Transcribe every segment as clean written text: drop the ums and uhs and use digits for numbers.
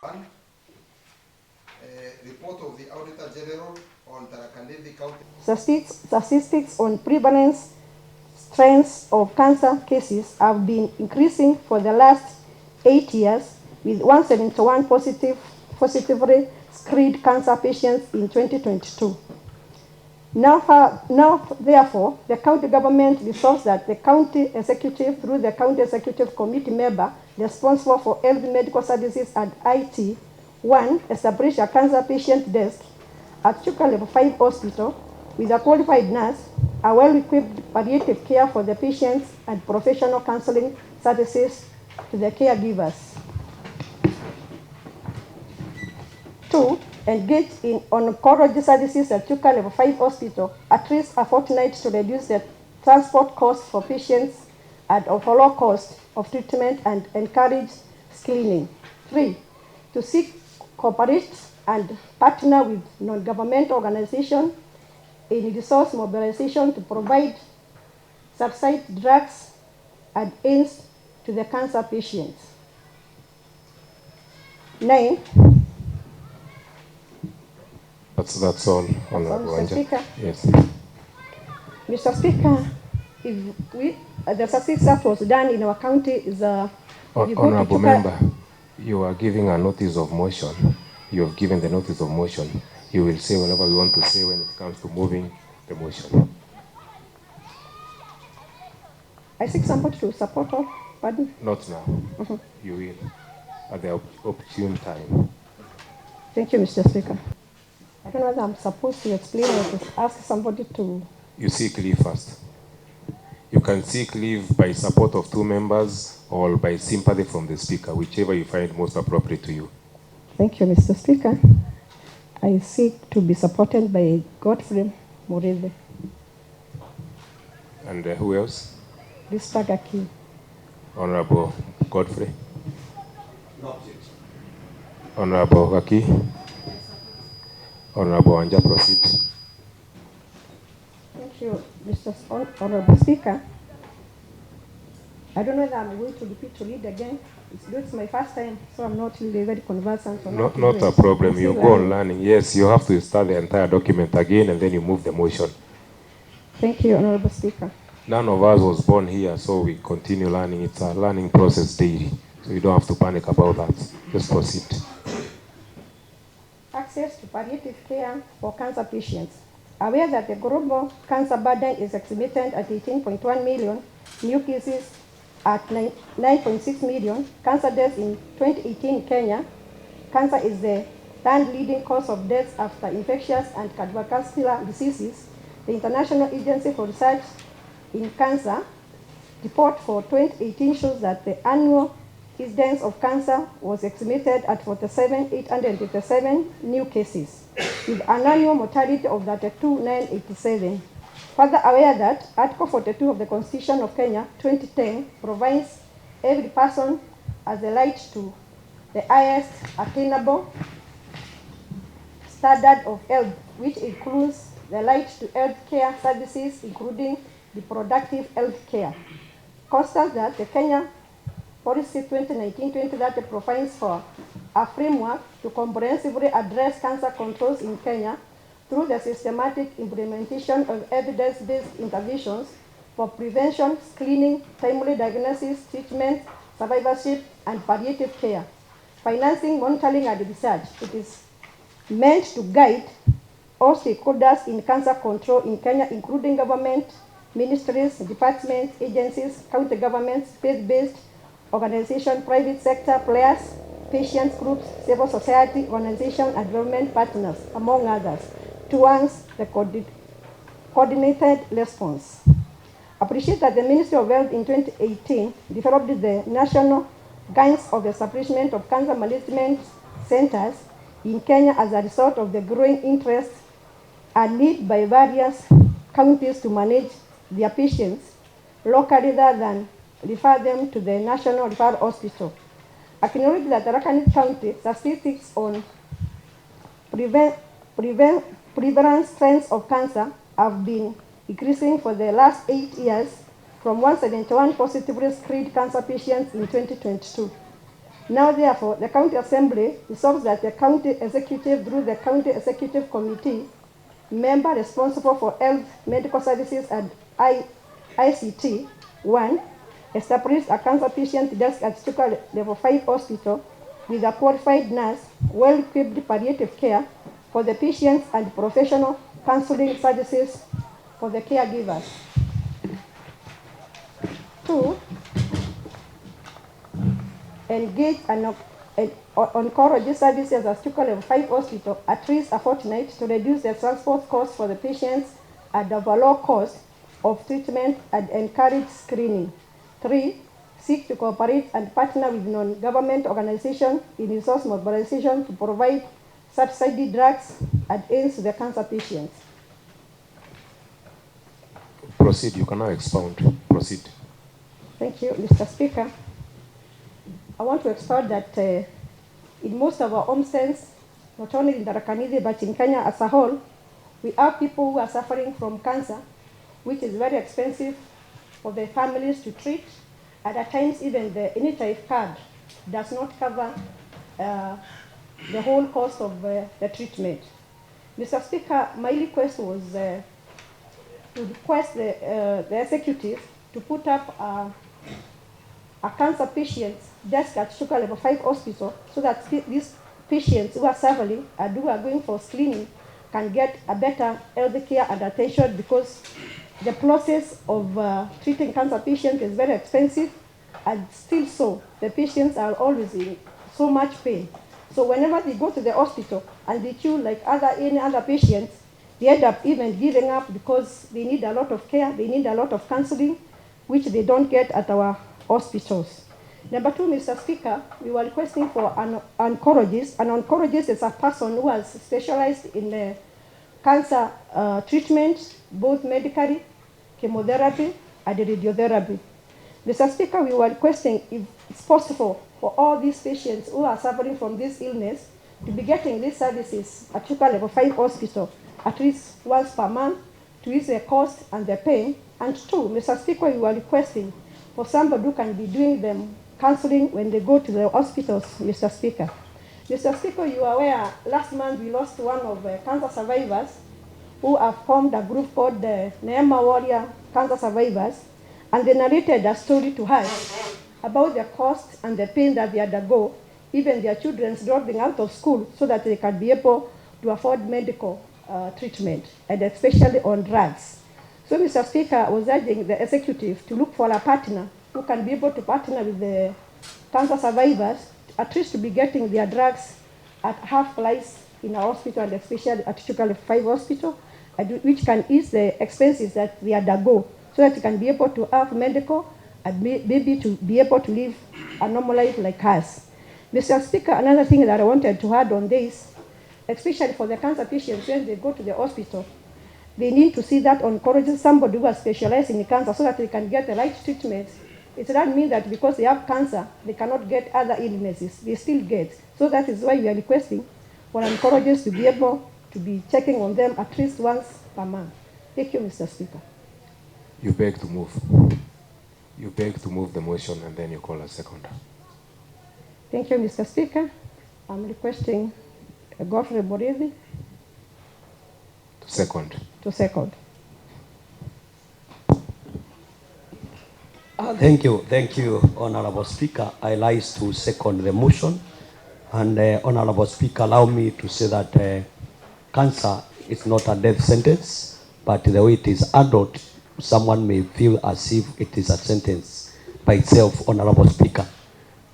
One, report of the Auditor General on Tharaka Nithi County. Statistics on prevalence trends of cancer cases have been increasing for the last 8 years, with 171 positively screened cancer patients in 2022. Now, therefore, the county government resolves that the county executive, through the county executive committee member responsible for health, medical services, and IT, 1, establish a cancer patient desk at Chuka Level 5 Hospital with a qualified nurse, a well-equipped palliative care for the patients, and professional counseling services to the caregivers. 2, engage in oncology services at Chuka Level 5 Hospital at least a fortnight to reduce the transport costs for patients and overall cost of treatment and encourage screening. 3, to seek, cooperate, and partner with non-government organizations in resource mobilization to provide subsidized drugs and aids to the cancer patients. 9, That's all, Honorable Mr. Wanja. Speaker. Yes. Mr. Speaker, if the statistics that was done in our county is Honorable Member, you are giving a notice of motion. You have given the notice of motion. You will say whatever you want to say when it comes to moving the motion. I seek somebody to support her. Pardon? Not now. You will at the opportune time. Thank you, Mr. Speaker. I don't know whether I'm supposed to explain or to ask somebody to. You seek leave first. You can seek leave by support of 2 members or by sympathy from the Speaker, whichever you find most appropriate to you. Thank you, Mr. Speaker. I seek to be supported by Godfrey Murede. And who else? This Pagaki. Honorable Godfrey. No objection. Honorable Gaki. Honorable Wanja, proceed. Thank you, Mr. Honorable Speaker. I don't know whether I'm going to repeat to read again. It's my first time, so I'm not really very conversant. Not a problem. You go on learning. Yes, you have to start the entire document again and then you move the motion. Thank you, Honorable Speaker. None of us was born here, so we continue learning. It's a learning process daily, so you don't have to panic about that. Just proceed. Access to palliative care for cancer patients. Aware that the global cancer burden is estimated at 18.1 million, new cases at 9.6 million, cancer deaths in 2018 in Kenya. Cancer is the third leading cause of death after infectious and cardiovascular diseases. The International Agency for Research in Cancer report for 2018 shows that the annual incidence of cancer was estimated at 47,857 new cases, with an annual mortality of 32,987. Further aware that Article 42 of the Constitution of Kenya 2010 provides every person has the right to the highest attainable standard of health, which includes the right to health care services, including reproductive health care. Constants that the Kenya Policy 2019-2030 provides for a framework to comprehensively address cancer controls in Kenya through the systematic implementation of evidence-based interventions for prevention, screening, timely diagnosis, treatment, survivorship, and palliative care, financing, monitoring, and research. It is meant to guide all stakeholders in cancer control in Kenya, including government, ministries, departments, agencies, county governments, faith-based organizations, private sector players, patient groups, civil society organizations, and government partners, among others, towards the coordinated response. Appreciate that the Ministry of Health in 2018 developed the national guidance of the establishment of cancer management centers in Kenya as a result of the growing interest and need by various counties to manage their patients locally rather than refer them to the National Referral Hospital. Acknowledge that Tharaka Nithi County statistics on prevalence trends of cancer have been increasing for the last 8 years from 171 positively screened cancer patients in 2022. Now, therefore, the County Assembly resolves that the County Executive, through the County Executive Committee, member responsible for health, medical services, and ICT, 1, establish a cancer patient desk at Chuka Level 5 Hospital with a qualified nurse, well-equipped palliative care for the patients and professional counseling services for the caregivers. 2, engage an oncology services at Chuka Level 5 Hospital at least a fortnight to reduce the transport costs for the patients at the low cost of treatment and encourage screening. 3, seek to cooperate and partner with non-government organizations in resource mobilization to provide subsidy drugs and aids to the cancer patients. Proceed. You can now expound. Proceed. Thank you, Mr. Speaker. I want to expound that in most of our homesteads, not only in Tharaka-Nithi but in Kenya as a whole, we have people who are suffering from cancer, which is very expensive for the families to treat. And at times, even the NHIF card does not cover the whole cost of the treatment. Mr. Speaker, my request was to request the executive to put up a cancer patient's desk at Chuka Level 5 Hospital so that these patients who are suffering and who are going for screening can get a better health care and attention, because the process of treating cancer patients is very expensive, and still so, the patients are always in so much pain. So whenever they go to the hospital and they queue like any other patients, they end up even giving up because they need a lot of care, they need a lot of counseling, which they don't get at our hospitals. Number 2, Mr. Speaker, we were requesting for an oncologist. An oncologist is a person who has specialized in cancer treatment, both medically, chemotherapy, and radiotherapy. Mr. Speaker, we were requesting if it's possible for all these patients who are suffering from this illness to be getting these services at Chuka Level 5 Hospital at least once per month to ease the cost and the pain. And 2, Mr. Speaker, we were requesting for somebody who can be doing them counseling when they go to the hospitals, Mr. Speaker. Mr. Speaker, you are aware, last month we lost one of the cancer survivors who have formed a group called the Neema Warrior Cancer Survivors, and they narrated a story to us about the cost and the pain that they undergo, even their children dropping out of school so that they can be able to afford medical treatment, and especially on drugs. So, Mr. Speaker, I was urging the executive to look for a partner who can be able to partner with the cancer survivors, at least to be getting their drugs at half price in our hospital, and especially at Chuka Level 5 Hospital, which can ease the expenses that they undergo, so that they can be able to have medical and maybe to be able to live a normal life like us. Mr. Speaker, another thing that I wanted to add on this, especially for the cancer patients when they go to the hospital, they need to see that oncologist, somebody who has specialized in cancer, so that they can get the right treatment. It doesn't mean that because they have cancer, they cannot get other illnesses. They still get. So that is why we are requesting for oncologists to be able to be checking on them at least once per month. Thank you, Mr. Speaker. You beg to move. You beg to move the motion, and then you call a second. Thank you, Mr. Speaker. I'm requesting Godfrey Borithi To second. to second. Thank you, Honorable Speaker. I rise to second the motion. And Honorable Speaker, allow me to say that cancer is not a death sentence, but the way it is handled, someone may feel as if it is a sentence by itself, Honorable Speaker.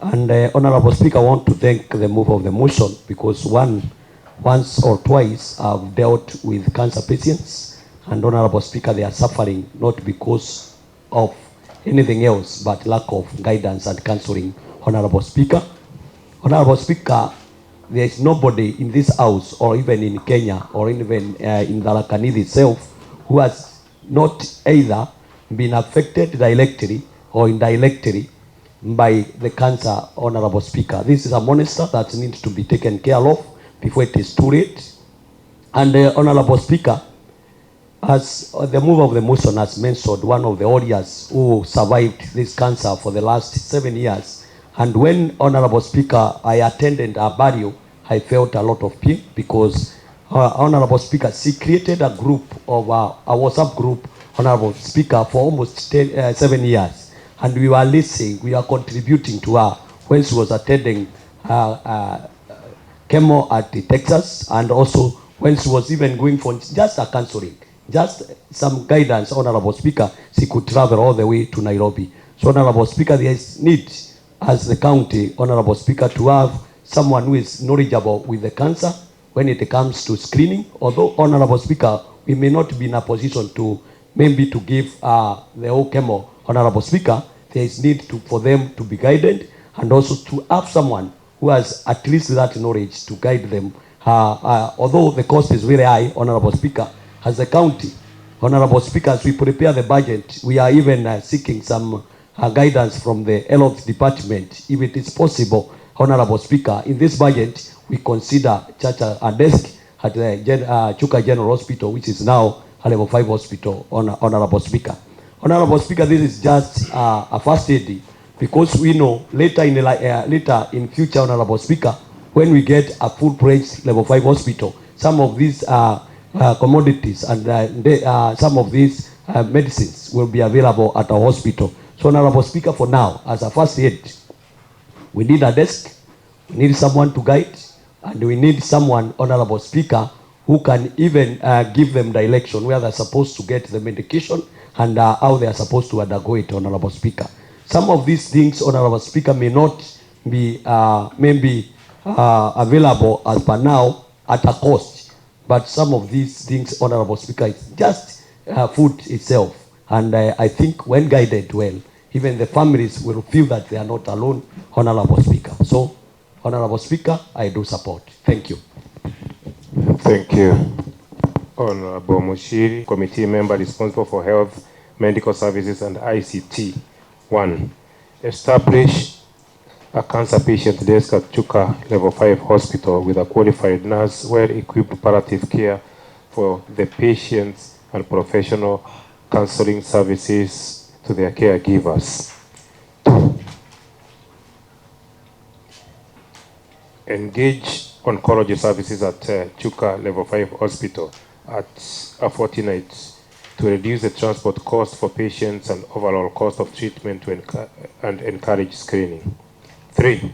And Honorable Speaker, I want to thank the mover of the motion, because once or twice I've dealt with cancer patients, and Honorable Speaker, they are suffering not because of anything else but lack of guidance and counseling, Honorable Speaker. Honorable Speaker, there is nobody in this house, or even in Kenya, or even in Tharaka-Nithi itself, who has not either been affected directly or indirectly by the cancer, Honorable Speaker. This is a monster that needs to be taken care of before it is too late. And Honorable Speaker, as the mover of the motion has mentioned, one of the warriors who survived this cancer for the last 7 years And when, Honorable Speaker, I attended a burial, I felt a lot of pain because Honorable Speaker, she created a group of a WhatsApp group, Honorable Speaker, for almost 7 years. And we were listening, we are contributing to her when she was attending chemo at the Texas, and also when she was even going for just a counseling, just some guidance, Honorable Speaker, she could travel all the way to Nairobi. So, Honorable Speaker, there is need as the county, Honorable Speaker, to have someone who is knowledgeable with the cancer when it comes to screening. Although, Honorable Speaker, we may not be in a position to maybe to give the whole chemo, Honorable Speaker, there is need for them to be guided, and also to have someone who has at least that knowledge to guide them. Although the cost is very high, Honorable Speaker, as a county, Honorable Speaker, as we prepare the budget, we are even seeking some guidance from the health department. If it is possible, Honorable Speaker, in this budget, we consider such a desk at the Chuka General Hospital, which is now a level 5 hospital, Honorable Speaker. Honorable Speaker, this is just a first aid, because we know later in future, Honorable Speaker, when we get a full-fledged level 5 hospital, some of these commodities and some of these medicines will be available at our hospital. So, Honorable Speaker, for now, as a first aid, we need a desk, we need someone to guide, and we need someone, Honorable Speaker, who can even give them direction where they're supposed to get the medication and how they are supposed to undergo it, Honorable Speaker. Some of these things, Honorable Speaker, may not be maybe available as per now at a cost, but some of these things, Honorable Speaker, is just food itself. And I think when guided well, even the families will feel that they are not alone, Honorable Speaker. So, Honorable Speaker, I do support. Thank you. Thank you. Honorable Mushiri, committee member responsible for health, medical services, and ICT. 1. Establish a cancer patient desk at Chuka Level 5 Hospital with a qualified nurse, well-equipped palliative care for the patients, and professional counseling services to their caregivers. 2. Engage oncology services at Chuka Level 5 Hospital at a fortnight to reduce the transport cost for patients and overall cost of treatment and encourage screening. 3.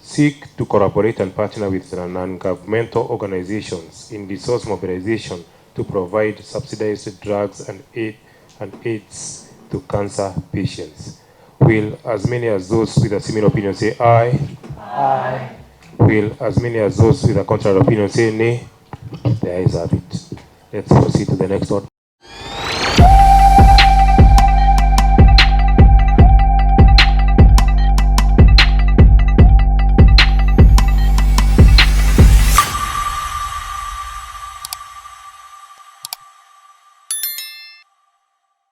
Seek to collaborate and partner with non-governmental organizations in resource mobilization to provide subsidized drugs and aids to cancer patients. Will as many as those with a similar opinion say aye? Aye. Will as many as those with a contrary opinion say nay? The ayes have it. Let's proceed to the next one.